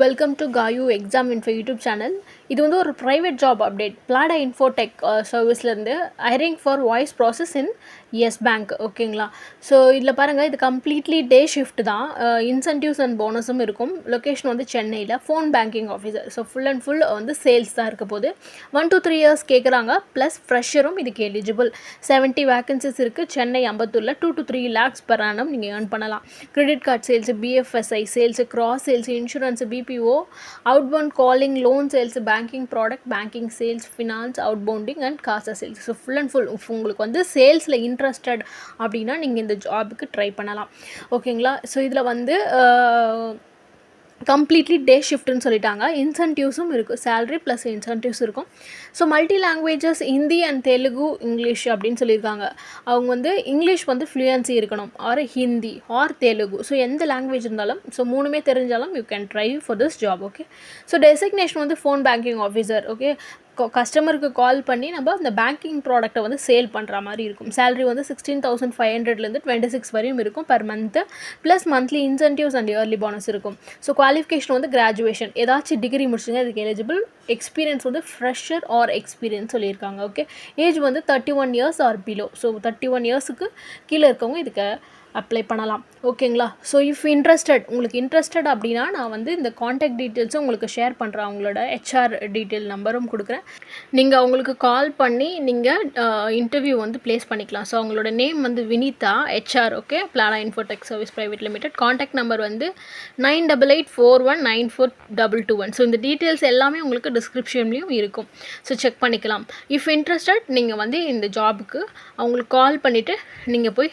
Welcome to காயு exam info YouTube channel. இது வந்து ஒரு ப்ரைவேட் ஜாப் அப்டேட். பிளாடா இன்ஃபோடெக் சர்வீஸ்லேருந்து hiring for voice process in Yes Bank. ஓகேங்களா? ஸோ இதில் பாருங்கள், இது கம்ப்ளீட்லி டே ஷிஃப்ட் தான். இன்சென்டிவ்ஸ் அண்ட் போனஸும் இருக்கும். லொக்கேஷன் வந்து சென்னையில். Phone banking officer. So full and full வந்து சேல்ஸ் தான் இருக்க போது. 1 to 3 years கேட்குறாங்க. ப்ளஸ் ஃப்ரெஷரும் இதுக்கு எலிஜிபிள். 70 வேகன்சிஸ் இருக்குது. சென்னை அம்பத்தூரில் 2 to 3 lakhs per annum நீங்கள் ஏர்ன் பண்ணலாம். Credit card sales, BFSI sales, cross sales, insurance, BPO, outbound calling, loan sales, banking product, banking sales, finance, outbounding and CASA sales. So full and full உங்களுக்கு வந்து சேல்ஸில் interested அப்படின்னா நீங்கள் இந்த ஜாபுக்கு try பண்ணலாம். ஓகேங்களா? ஸோ இதில் வந்து கம்ப்ளீட்லி டே ஷிஃப்ட்னு சொல்லிட்டாங்க. இன்சென்டிவ்ஸும் இருக்குது. சேலரி ப்ளஸ் இன்சென்டிவ்ஸ் இருக்கும். So multi languages Hindi and Telugu, English அப்படின்னு சொல்லியிருக்காங்க. அவங்க வந்து இங்கிலீஷ் வந்து ஃப்ளூயன்சி இருக்கணும், or Hindi or Telugu. So எந்த லாங்குவேஜ் இருந்தாலும், ஸோ மூணுமே தெரிஞ்சாலும் you can try for this job. Okay. So designation வந்து ஃபோன் பேங்கிங் ஆஃபீஸர். ஓகே. கஸ்டமருக்கு கால் பண்ணி நம்ம அந்த பேங்கிங் ப்ராடக்ட்டை வந்து சேல் பண்ணுற மாதிரி இருக்கும். சேலரி வந்து 16,500லேருந்து 26 வரையும் இருக்கும் per month. Plus monthly incentives and yearly bonus இருக்கும். ஸோ குவாலிஃபிகேஷன் வந்து கிராஜுவேஷன், ஏதாச்சும் டிகிரி முடிச்சுங்க இதுக்கு எலிஜிபிள். எக்ஸ்பீரியன்ஸ் வந்து ஃப்ரெஷர் ஆர் எக்ஸ்பீரியன்ஸ் சொல்லியிருக்காங்க. ஓகே. ஏஜ் வந்து 31 years ஆர் பிலோ. ஸோ 31 yearsக்கு கீழே இருக்கவங்க இதுக்கு அப்ளை பண்ணலாம். ஓகேங்களா? ஸோ இஃப் இன்ட்ரெஸ்டட், உங்களுக்கு இன்ட்ரெஸ்டட் அப்படின்னா நான் வந்து இந்த காண்டாக்ட் டீட்டெயில்ஸும் உங்களுக்கு ஷேர் பண்ணுறேன். அவங்களோட ஹெச்ஆர் டீட்டெயில் நம்பரும் கொடுக்குறேன். நீங்கள் அவங்களுக்கு கால் பண்ணி நீங்கள் இன்டர்வியூ வந்து ப்ளேஸ் பண்ணிக்கலாம். ஸோ அவங்களோட நேம் வந்து வினிதா, ஹெச்ஆர். ஓகே. பிளாடா Infotech service private limited. Contact number வந்து 9884194221. ஸோ இந்த டீட்டெயில்ஸ் எல்லாமே உங்களுக்கு டிஸ்கிரிப்ஷன்லேயும் இருக்கும். ஸோ செக் பண்ணிக்கலாம். இஃப் இன்ட்ரெஸ்டட் நீங்கள் வந்து இந்த ஜாபுக்கு அவங்களுக்கு கால் பண்ணிவிட்டு நீங்கள் போய்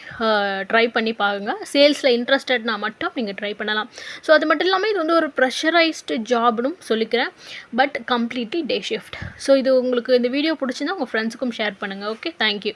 ட்ரை பண்ணி பாருங்க. சேல்ஸில் இன்ட்ரெஸ்டட்னா மட்டும் நீங்கள் ட்ரை பண்ணலாம். ஸோ அது மட்டும் இல்லாமல் இது வந்து ஒரு ப்ரெஷரைஸ்டு ஜாப்னு சொல்லிக்கிறேன். But completely day shift. So இது உங்களுக்கு இந்த வீடியோ பிடிச்சிருந்தா உங்கள் ஃப்ரெண்ட்ஸுக்கும் ஷேர் பண்ணுங்கள். ஓகே. தேங்க்யூ.